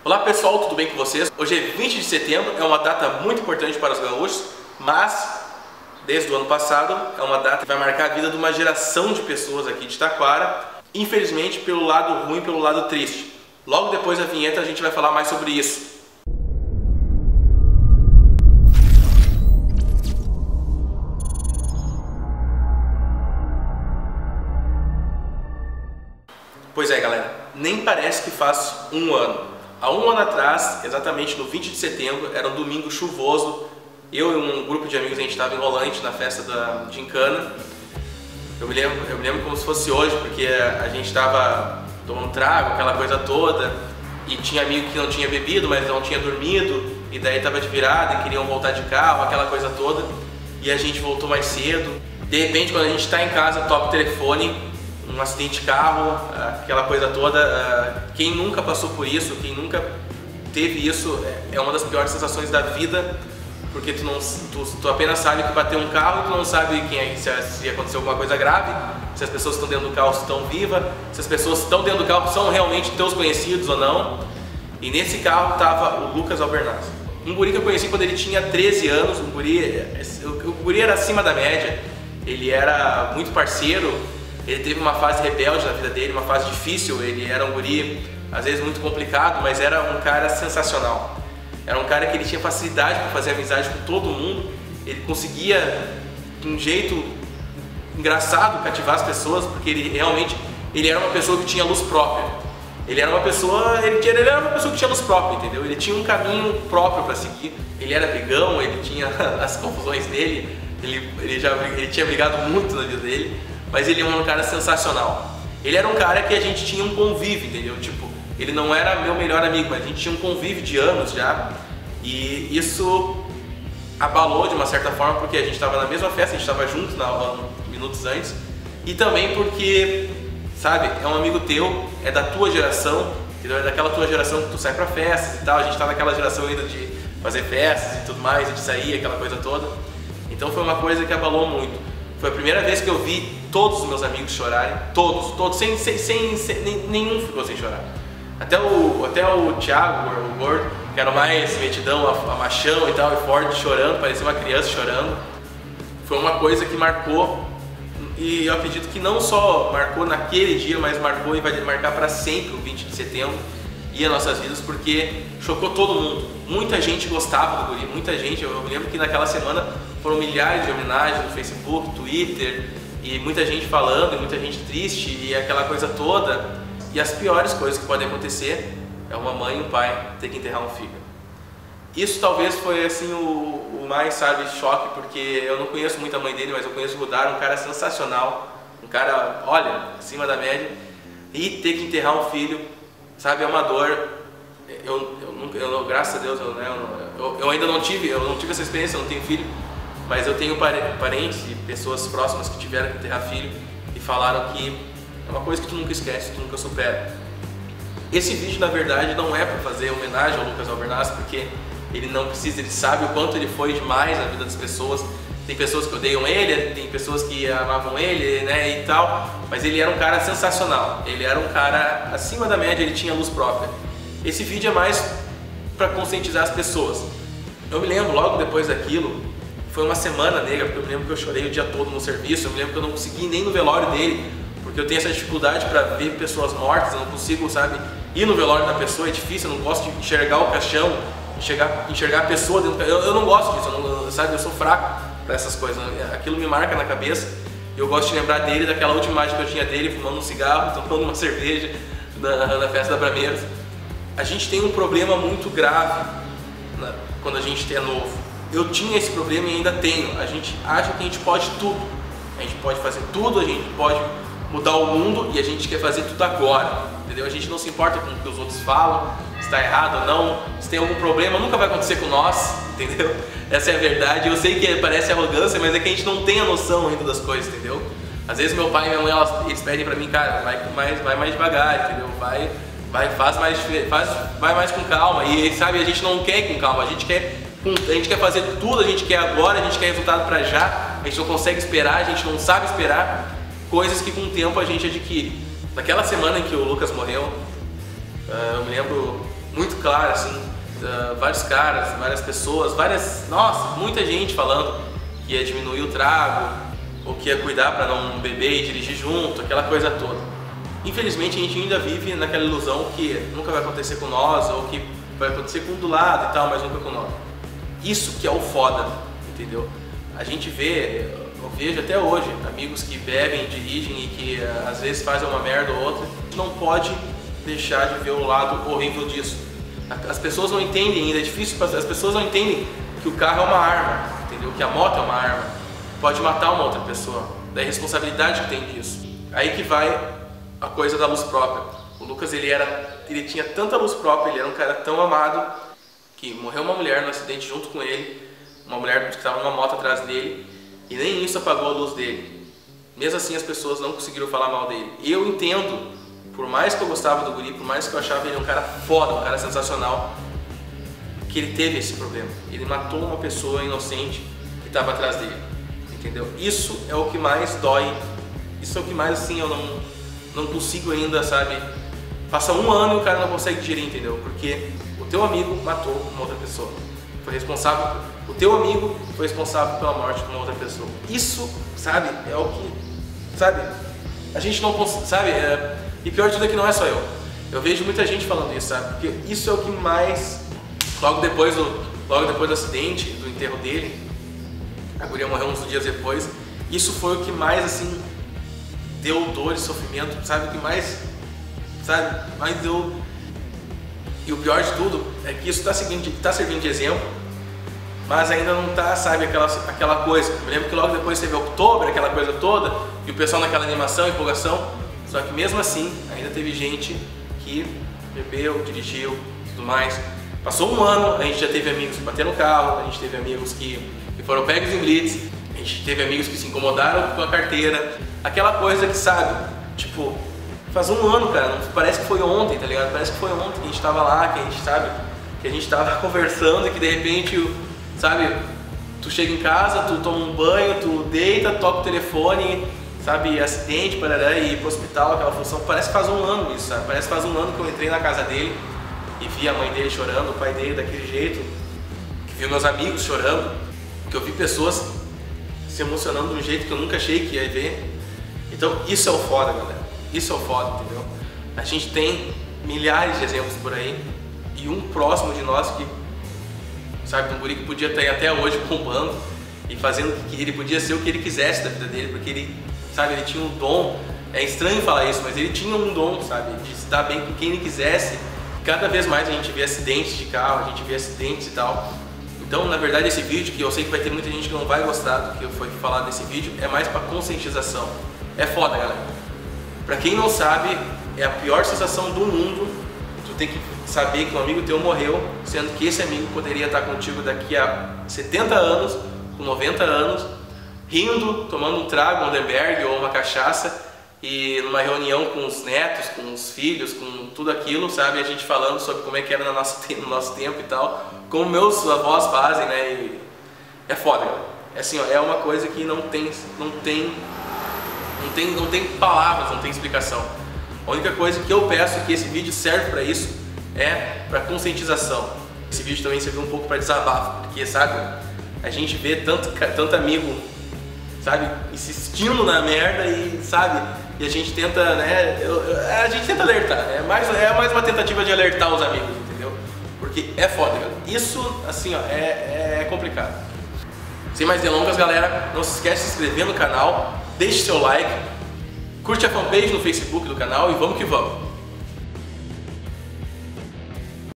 Olá pessoal, tudo bem com vocês? Hoje é 20 de setembro, é uma data muito importante para os gaúchos, mas desde o ano passado é uma data que vai marcar a vida de uma geração de pessoas aqui de Taquara, infelizmente pelo lado ruim, pelo lado triste. Logo depois da vinheta a gente vai falar mais sobre isso. Pois é galera, nem parece que faz um ano. Há um ano atrás, exatamente no 20 de setembro, era um domingo chuvoso. Eu e um grupo de amigos, a gente estava em Rolante na festa da Gincana. Eu me lembro como se fosse hoje, porque a gente estava tomando trago, aquela coisa toda. E tinha amigo que não tinha bebido, mas não tinha dormido. E daí estava de virada e queriam voltar de carro, aquela coisa toda. E a gente voltou mais cedo. De repente, quando a gente está em casa, toca o telefone. Um acidente de carro, aquela coisa toda. Quem nunca passou por isso, quem nunca teve isso, é uma das piores sensações da vida, porque tu apenas sabe que bateu um carro e tu não sabe se aconteceu alguma coisa grave, se as pessoas que estão dentro do carro estão vivas, se as pessoas que estão dentro do carro são realmente teus conhecidos ou não. E nesse carro estava o Lucas Albernaz, um guri que eu conheci quando ele tinha 13 anos, o guri era acima da média, ele era muito parceiro. Ele teve uma fase rebelde na vida dele, uma fase difícil, ele era um guri, às vezes muito complicado, mas era um cara sensacional. Era um cara que ele tinha facilidade para fazer amizade com todo mundo, ele conseguia, de um jeito engraçado, cativar as pessoas, porque ele realmente era uma pessoa que tinha luz própria. Ele era uma pessoa que tinha luz própria, entendeu? Ele tinha um caminho próprio para seguir, ele era brigão, ele tinha as confusões dele, ele tinha brigado muito na vida dele. Mas ele era um cara sensacional. Ele era um cara que a gente tinha um convívio, entendeu? Tipo, ele não era meu melhor amigo, mas a gente tinha um convívio de anos já. E isso abalou de uma certa forma, porque a gente estava na mesma festa, a gente estava junto minutos antes. E também porque, sabe, é um amigo teu, é da tua geração, entendeu? É daquela tua geração que tu sai pra festas e tal. A gente tá naquela geração ainda de fazer festas e tudo mais, de sair, aquela coisa toda. Então foi uma coisa que abalou muito. Foi a primeira vez que eu vi todos os meus amigos chorarem, todos, nenhum ficou sem chorar. Até o Thiago, o gordo, que era o mais metidão, a machão e tal, e forte, chorando, parecia uma criança chorando. Foi uma coisa que marcou, e eu acredito que não só marcou naquele dia, mas marcou e vai marcar para sempre o 20 de setembro e as nossas vidas, porque chocou todo mundo. Muita gente gostava do guri, muita gente. Eu me lembro que naquela semana foram milhares de homenagens no Facebook, Twitter, e muita gente falando, e muita gente triste, e aquela coisa toda. E as piores coisas que podem acontecer é uma mãe e um pai ter que enterrar um filho. Isso talvez foi assim o mais, sabe, choque, porque eu não conheço muito a mãe dele, mas eu conheço o Rudar, um cara sensacional, um cara, olha, acima da média, e ter que enterrar um filho, sabe, é uma dor. Eu graças a Deus, eu ainda não tive essa experiência, eu não tenho filho, mas eu tenho parentes e pessoas próximas que tiveram que enterrar filho e falaram que é uma coisa que tu nunca esquece, tu nunca supera. Esse vídeo, na verdade, não é para fazer homenagem ao Lucas Albernaz, porque ele não precisa, ele sabe o quanto ele foi demais na vida das pessoas. Tem pessoas que odeiam ele, tem pessoas que amavam ele, né, e tal, mas ele era um cara sensacional, ele era um cara acima da média, ele tinha luz própria. Esse vídeo é mais para conscientizar as pessoas. Eu me lembro, logo depois daquilo, foi uma semana negra, porque eu me lembro que eu chorei o dia todo no serviço, eu me lembro que eu não consegui ir nem no velório dele, porque eu tenho essa dificuldade para ver pessoas mortas, eu não consigo, sabe, ir no velório da pessoa, é difícil, eu não gosto de enxergar o caixão, enxergar a pessoa dentro do caixão, eu não gosto disso, sabe, eu sou fraco para essas coisas, aquilo me marca na cabeça. Eu gosto de lembrar dele, daquela última imagem que eu tinha dele, fumando um cigarro, tomando uma cerveja na festa da Brameiros. A gente tem um problema muito grave quando a gente é novo. Eu tinha esse problema e ainda tenho. A gente acha que a gente pode tudo. A gente pode fazer tudo, a gente pode mudar o mundo e a gente quer fazer tudo agora, entendeu? A gente não se importa com o que os outros falam, se está errado ou não, se tem algum problema, nunca vai acontecer com nós, entendeu? Essa é a verdade. Eu sei que parece arrogância, mas é que a gente não tem a noção ainda das coisas, entendeu? Às vezes meu pai e minha mãe, eles pedem pra mim, cara, vai mais devagar, entendeu? Vai mais com calma. E sabe, a gente não quer ir com calma, a gente quer fazer tudo, a gente quer agora, a gente quer resultado pra já, a gente não consegue esperar, a gente não sabe esperar, coisas que com o tempo a gente adquire. Naquela semana em que o Lucas morreu, eu me lembro muito clara, assim, vários caras, várias pessoas, nossa, muita gente falando que ia diminuir o trago, ou que ia cuidar para não beber e dirigir junto, aquela coisa toda. Infelizmente a gente ainda vive naquela ilusão que nunca vai acontecer com nós, ou que vai acontecer com um do lado e tal, mas nunca com nós. Isso que é o foda, entendeu? A gente vê, eu vejo até hoje, amigos que bebem, dirigem e que às vezes fazem uma merda ou outra. A gente não pode deixar de ver o lado horrível disso. As pessoas não entendem ainda, é difícil, as pessoas não entendem que o carro é uma arma, entendeu? Que a moto é uma arma, pode matar uma outra pessoa, da responsabilidade que tem disso. Aí que vai a coisa da luz própria. O Lucas, ele tinha tanta luz própria, ele era um cara tão amado, que morreu uma mulher no acidente junto com ele, uma mulher que estava numa moto atrás dele, e nem isso apagou a luz dele. Mesmo assim as pessoas não conseguiram falar mal dele. E eu entendo, por mais que eu gostava do guri, por mais que eu achava ele um cara foda, um cara sensacional, que ele teve esse problema. Ele matou uma pessoa inocente que estava atrás dele, entendeu? Isso é o que mais dói, isso é o que mais, assim, eu não consigo ainda, sabe? Passa um ano e o cara não consegue digerir, entendeu? Porque o teu amigo matou uma outra pessoa, foi responsável, o teu amigo foi responsável pela morte de uma outra pessoa. Isso, sabe, é o que, sabe, a gente não consegue, sabe, e pior de tudo é que não é só eu. Eu vejo muita gente falando isso, sabe, porque isso é o que mais, logo depois do acidente, do enterro dele, a guria morreu uns dias depois, isso foi o que mais, assim, deu dor e sofrimento, sabe, o que mais, sabe, mais deu. E o pior de tudo é que isso está servindo de exemplo, mas ainda não está, sabe, aquela coisa. Eu me lembro que logo depois teve outubro, aquela coisa toda, e o pessoal naquela animação, empolgação, só que mesmo assim ainda teve gente que bebeu, dirigiu e tudo mais. Passou um ano, a gente já teve amigos que bateram no carro, a gente teve amigos que foram pegos em blitz, a gente teve amigos que se incomodaram com a carteira, aquela coisa que, sabe, tipo, faz um ano, cara, parece que foi ontem, tá ligado? Parece que foi ontem que a gente tava lá, que a gente, sabe, que a gente tava conversando e que de repente, sabe, tu chega em casa, tu toma um banho, tu deita, toca o telefone, sabe, acidente, parará, e ir pro hospital, aquela função. Parece que faz um ano isso, sabe? Parece que faz um ano que eu entrei na casa dele e vi a mãe dele chorando, o pai dele daquele jeito, que vi meus amigos chorando, que eu vi pessoas se emocionando de um jeito que eu nunca achei que ia ver. Então isso é o foda, galera. Isso é o foda, entendeu? A gente tem milhares de exemplos por aí e um próximo de nós que, sabe, um guri que podia estar aí até hoje bombando e fazendo o que ele podia ser o que ele quisesse da vida dele, porque ele, sabe, ele tinha um dom. É estranho falar isso, mas ele tinha um dom, sabe, de se dar bem com quem ele quisesse. Cada vez mais a gente vê acidentes de carro, a gente vê acidentes e tal. Então, na verdade, esse vídeo, que eu sei que vai ter muita gente que não vai gostar do que foi falado nesse vídeo, é mais para conscientização. É foda, galera. Pra quem não sabe, é a pior sensação do mundo. Tu tem que saber que um amigo teu morreu, sendo que esse amigo poderia estar contigo daqui a 70 anos, com 90 anos, rindo, tomando um trago, um Underberg ou uma cachaça, e numa reunião com os netos, com os filhos, com tudo aquilo, sabe? A gente falando sobre como é que era no nosso tempo e tal, como meus avós fazem, né? E é foda, galera. É assim, ó, é uma coisa que não tem palavras, não tem explicação. A única coisa que eu peço que esse vídeo serve para isso é para conscientização. Esse vídeo também serviu um pouco para desabafo, porque, sabe, a gente vê tanto amigo, sabe, insistindo na merda e, sabe, e a gente tenta, né, a gente tenta alertar, né? É mais uma tentativa de alertar os amigos, entendeu? Porque é foda, galera. Isso, assim, ó, é complicado. Sem mais delongas, galera, não se esquece de se inscrever no canal, deixe seu like, curte a fanpage no Facebook do canal e vamos que vamos!